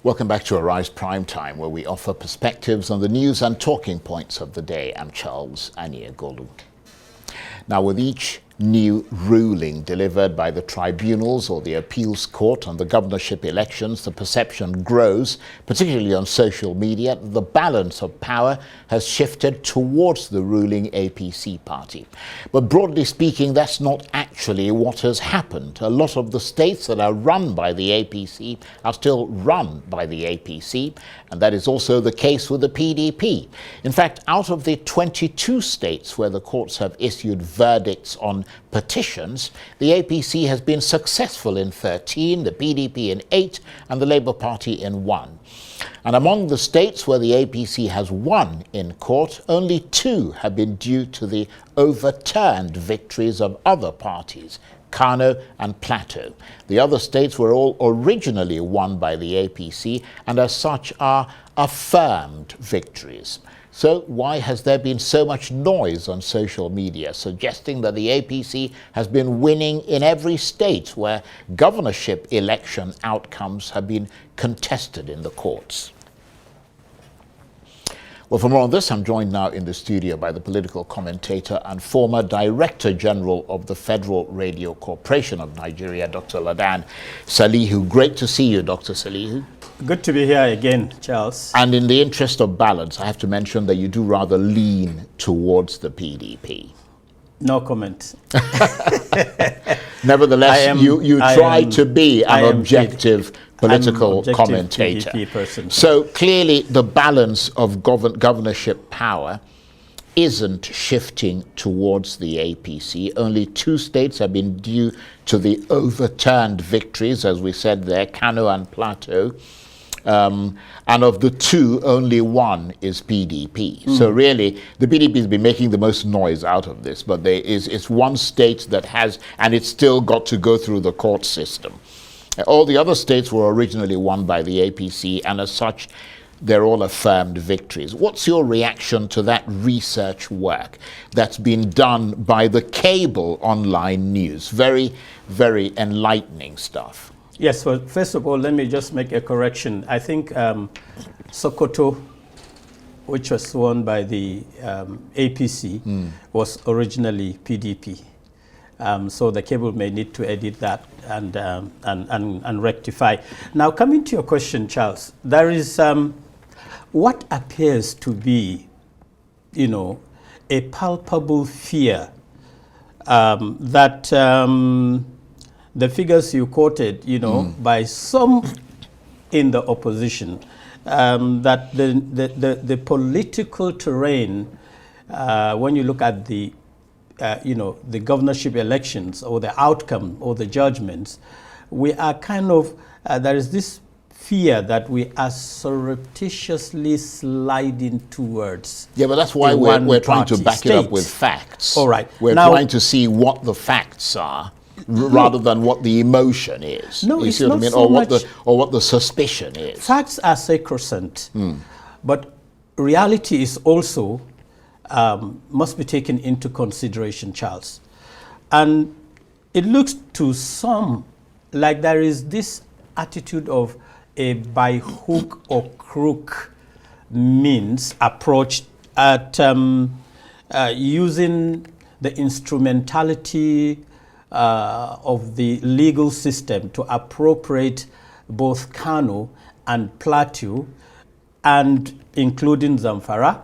Welcome back to Arise Prime Time, where we offer perspectives on the news and talking points of the day. I'm Charles Aniagolu. Now, with each new ruling delivered by the tribunals or the appeals court on the governorship elections, the perception grows, particularly on social media, that the balance of power has shifted towards the ruling APC party. But broadly speaking, that's not actually what has happened. A lot of the states that are run by the APC are still run by the APC, and that is also the case with the PDP. In fact, out of the 22 states where the courts have issued verdicts on petitions, the APC has been successful in 13, the PDP in 8, and the Labour Party in 1. And among the states where the APC has won in court, only 2 have been due to the overturned victories of other parties, Kano and Plateau. The other states were all originally won by the APC and as such are affirmed victories. So why has there been so much noise on social media suggesting that the APC has been winning in every state where governorship election outcomes have been contested in the courts? Well, for more on this, I'm joined now in the studio by the political commentator and former Director General of the Federal Radio Corporation of Nigeria, Dr. Ladan Salihu. Great to see you, Dr. Salihu. Good to be here again, Charles. And in the interest of balance, I have to mention that you do rather lean towards the PDP. No comment. Nevertheless, you try to be an objective political commentator. PDP person. So clearly the balance of governorship power isn't shifting towards the APC. Only 2 states have been due to the overturned victories, as we said there, Kano and Plateau. And of the 2, only 1 is PDP. So really, the PDP has been making the most noise out of this, but it's 1 state that has, and it's still got to go through the court system. All the other states were originally won by the APC, and as such, they're all affirmed victories. What's your reaction to that research work that's been done by the cable online news? Very, very enlightening stuff. Yes, well, first of all, let me just make a correction. I think Sokoto, which was won by the APC, was originally PDP. So the cable may need to edit that and rectify. Now, coming to your question, Charles, there is what appears to be, a palpable fear that the figures you quoted, by some in the opposition, that the political terrain, when you look at the the governorship elections or the outcome or the judgments, we are kind of, there is this fear that we are surreptitiously sliding towards. Yeah, but that's why we're trying to back it up with facts. All right. We're trying to see what the facts are rather than what the emotion is. No, you it's see what I not mean? so Or what the suspicion is. Facts are sacrosanct, but reality is also must be taken into consideration, Charles. And it looks to some like there is this attitude of a by hook or crook means approach at using the instrumentality of the legal system to appropriate both Kano and Plateau, and including Zamfara,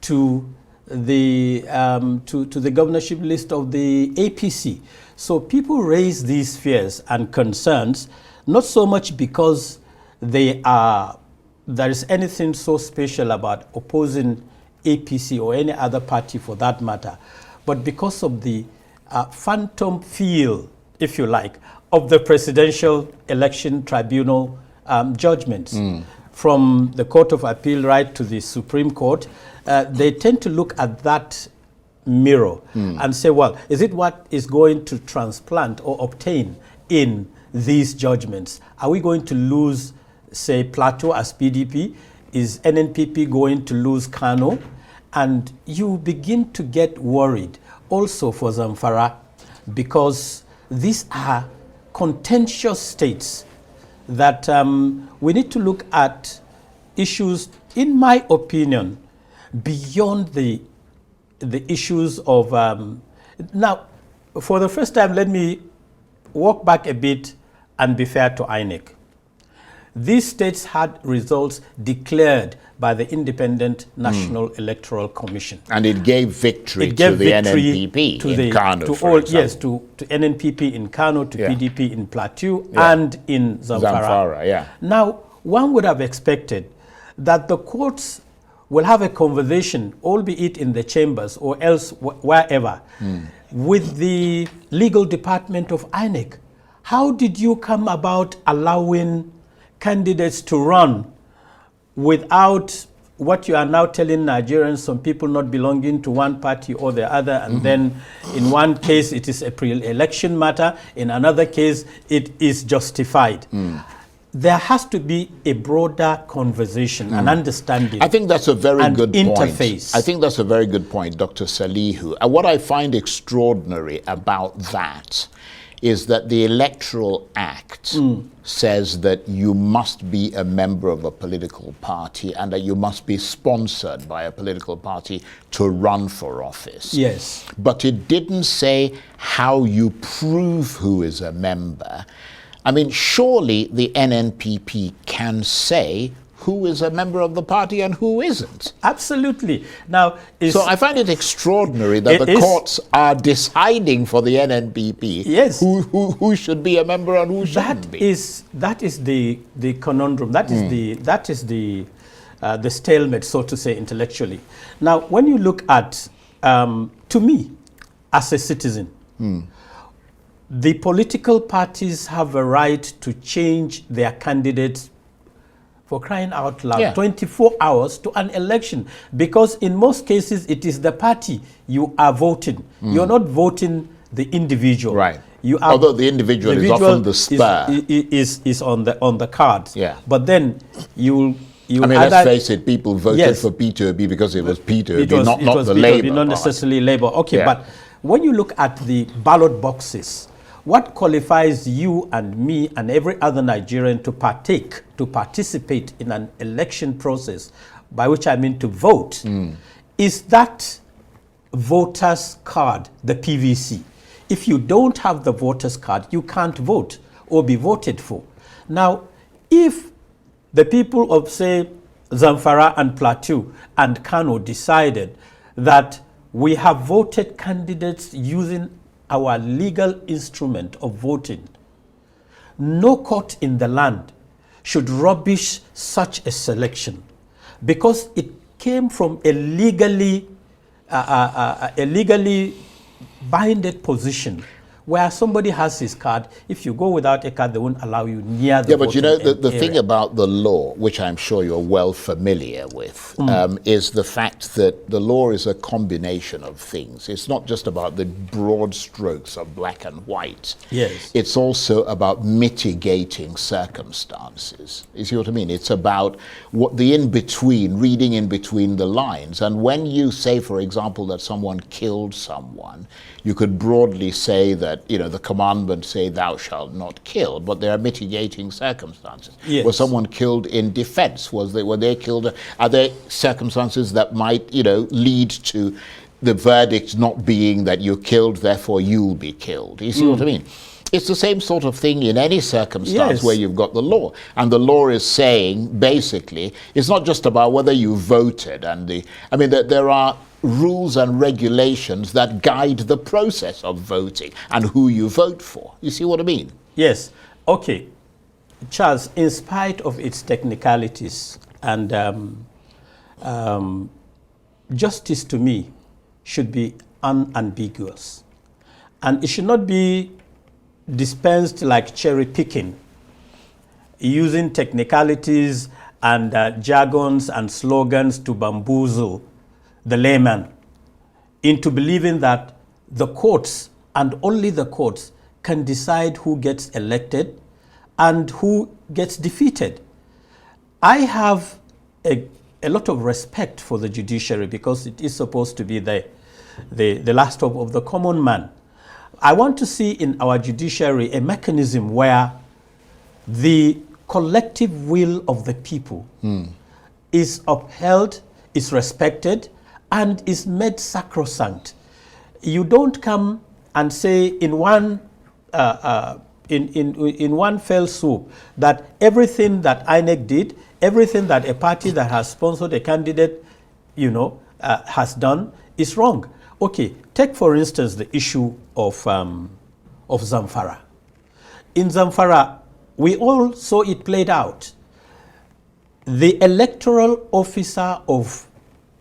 to the governorship list of the APC. So people raise these fears and concerns, not so much because there is anything so special about opposing APC or any other party for that matter, but because of the phantom feel, if you like, of the Presidential Election Tribunal judgments. From the Court of Appeal right to the Supreme Court, they tend to look at that mirror and say, well, is it what is going to transplant or obtain in these judgments? Are we going to lose, say, Plateau as PDP? Is NNPP going to lose Kano? And you begin to get worried also for Zamfara, because these are contentious states that we need to look at issues, in my opinion, beyond the issues of... now, for the first time, let me walk back a bit and be fair to INEC. These states had results declared by the Independent National Electoral Commission. And it gave victory to the NNPP in Kano, for example. Yes, to NNPP in Kano, to PDP in Plateau, and in Zamfara. Yeah. Now, one would have expected that the courts will have a conversation, albeit in the chambers or else wherever, with the legal department of INEC. How did you come about allowing candidates to run without what you are now telling Nigerians, some people not belonging to one party or the other, and then in one case it is a pre-election matter, in another case it is justified. There has to be a broader conversation and understanding. I think that's a very good interface. point. I think that's a very good point, Dr. Salihu. And what I find extraordinary about that is that the Electoral Act says that you must be a member of a political party and that you must be sponsored by a political party to run for office. Yes. But it didn't say how you prove who is a member. I mean, surely the NNPP can say who is a member of the party and who isn't. Absolutely. Now, so I find it extraordinary that the courts are deciding for the NNPP who should be a member and who shouldn't be. That is the conundrum. That is the stalemate, so to say, intellectually. Now, when you look at, to me, as a citizen, the political parties have a right to change their candidates, for crying out loud, 24 hours to an election, because in most cases it is the party you are voting. You're not voting the individual. Right. You are, although the individual is often the spur. Is on the cards. Yeah. But then you I mean, let's face it, people voted for P2B because it was P2B, not the Labour. Not necessarily Labour. Okay, but when you look at the ballot boxes, what qualifies you and me and every other Nigerian to participate in an election process, by which I mean to vote, is that voter's card, the PVC. If you don't have the voter's card, you can't vote or be voted for. Now, if the people of, say, Zamfara and Plateau and Kano decided that we have voted candidates using our legal instrument of voting, no court in the land should rubbish such a selection, because it came from a legally binded position where somebody has his card. If you go without a card, they won't allow you near the but you know, the area. thing about the law, which I'm sure you're well familiar with, is the fact that the law is a combination of things. It's not just about the broad strokes of black and white. Yes. It's also about mitigating circumstances. You see what I mean? It's about what the in-between, reading in between the lines. And when you say, for example, that someone killed someone, you could broadly say that, you know, the commandments say thou shalt not kill, but there are mitigating circumstances. Yes. Was someone killed in defense? Were they killed? Are there circumstances that might, you know, lead to the verdict not being that you killed, therefore you'll be killed? You see what I mean? It's the same sort of thing in any circumstance where you've got the law. And the law is saying, basically, it's not just about whether you voted and there are rules and regulations that guide the process of voting and who you vote for. You see what I mean? Yes. Okay. Charles, in spite of its technicalities, and justice to me should be unambiguous. And it should not be dispensed like cherry picking, using technicalities and jargons and slogans to bamboozle the layman into believing that the courts and only the courts can decide who gets elected and who gets defeated. I have a lot of respect for the judiciary because it is supposed to be the last hope of the common man. I want to see in our judiciary a mechanism where the collective will of the people is upheld, is respected, and is made sacrosanct. You don't come and say in one in one fell swoop that everything that INEC did, everything that a party that has sponsored a candidate, has done is wrong. Okay, take for instance the issue of Zamfara. In Zamfara, we all saw it played out. The electoral officer of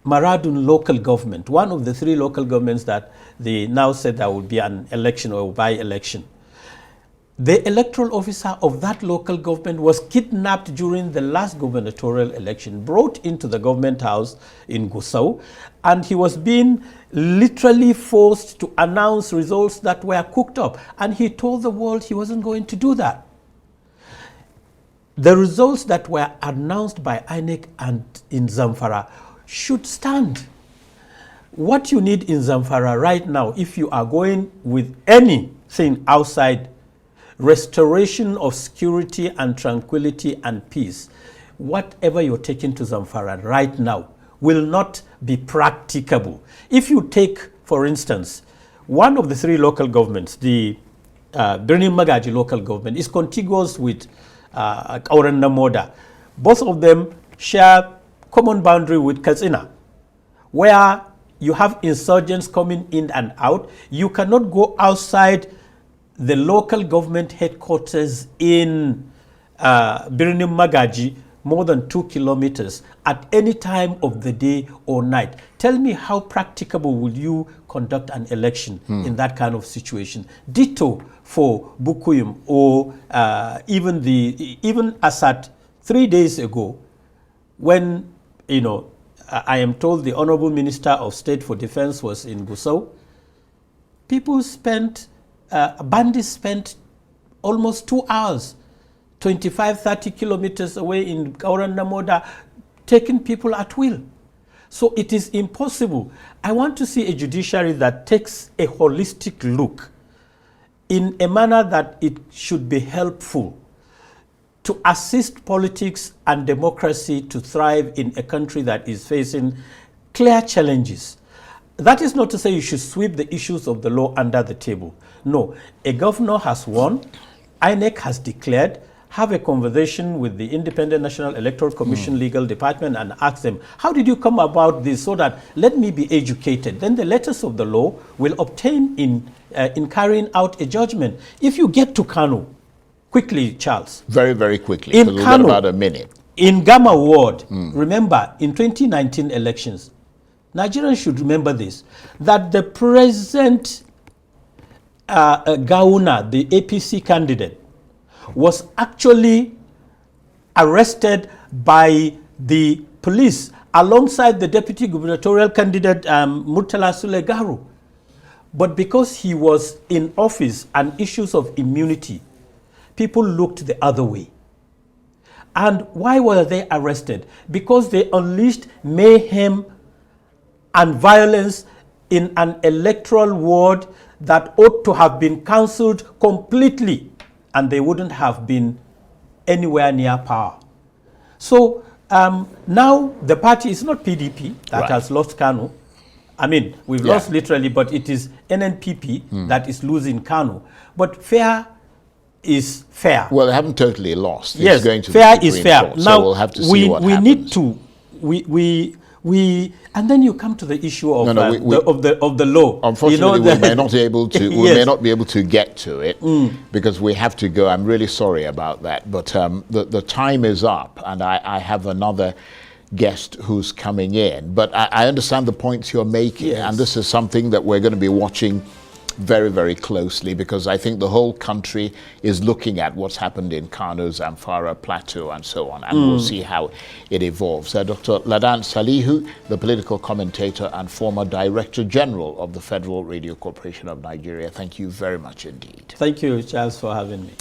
Maradun local government, one of the 3 local governments that they now said there will be an election or by-election. The electoral officer of that local government was kidnapped during the last gubernatorial election, brought into the government house in Gusau, and he was being literally forced to announce results that were cooked up. And he told the world he wasn't going to do that. The results that were announced by INEC and in Zamfara should stand. What you need in Zamfara right now, if you are going with anything outside restoration of security and tranquility and peace, whatever you're taking to Zamfara right now will not be practicable. If you take, for instance, one of the 3 local governments, the Birnin Magaji local government, is contiguous with Kauran Namoda. Both of them share common boundary with Katsina, where you have insurgents coming in and out. You cannot go outside the local government headquarters in Birnin Magaji more than 2 kilometers at any time of the day or night. Tell me how practicable will you conduct an election in that kind of situation? Ditto for Bukuyum, or even as at 3 days ago, when I am told the Honorable Minister of State for Defense was in Gusau, bandits spent almost 2 hours, 25-30 kilometers away in Kauran Namoda, taking people at will. So it is impossible. I want to see a judiciary that takes a holistic look in a manner that it should be helpful to assist politics and democracy to thrive in a country that is facing clear challenges. That is not to say you should sweep the issues of the law under the table. No, a governor has won, INEC has declared, have a conversation with the Independent National Electoral Commission legal department and ask them, how did you come about this, so that let me be educated? Then the letters of the law will obtain in carrying out a judgment. If you get to Kano, quickly, Charles. Very, very quickly, because we've got about a minute. In Gama Ward, remember, in 2019 elections, Nigerians should remember this, that the present Gauna, the APC candidate, was actually arrested by the police alongside the deputy gubernatorial candidate Murtala Sulegaru. But because he was in office and issues of immunity, people looked the other way. And why were they arrested? Because they unleashed mayhem and violence in an electoral ward that ought to have been cancelled completely, and they wouldn't have been anywhere near power. So now the party is not PDP that has lost Kano. I mean, we've lost literally, but it is NNPP that is losing Kano. But fair is fair. Well, they haven't totally lost. Yes, it's going to fair is fair. Court, now, so we'll have to see what happens. Need to, and then you come to the issue of the law. Unfortunately, we may not be able to. We may not be able to get to it because we have to go. I'm really sorry about that, but the time is up, and I have another guest who's coming in. But I understand the points you're making, and this is something that we're going to be watching very, very closely, because I think the whole country is looking at what's happened in Kano, Zamfara, Plateau, and so on, and we'll see how it evolves. Dr. Ladan Salihu, the political commentator and former Director General of the Federal Radio Corporation of Nigeria, thank you very much indeed. Thank you, Charles, for having me.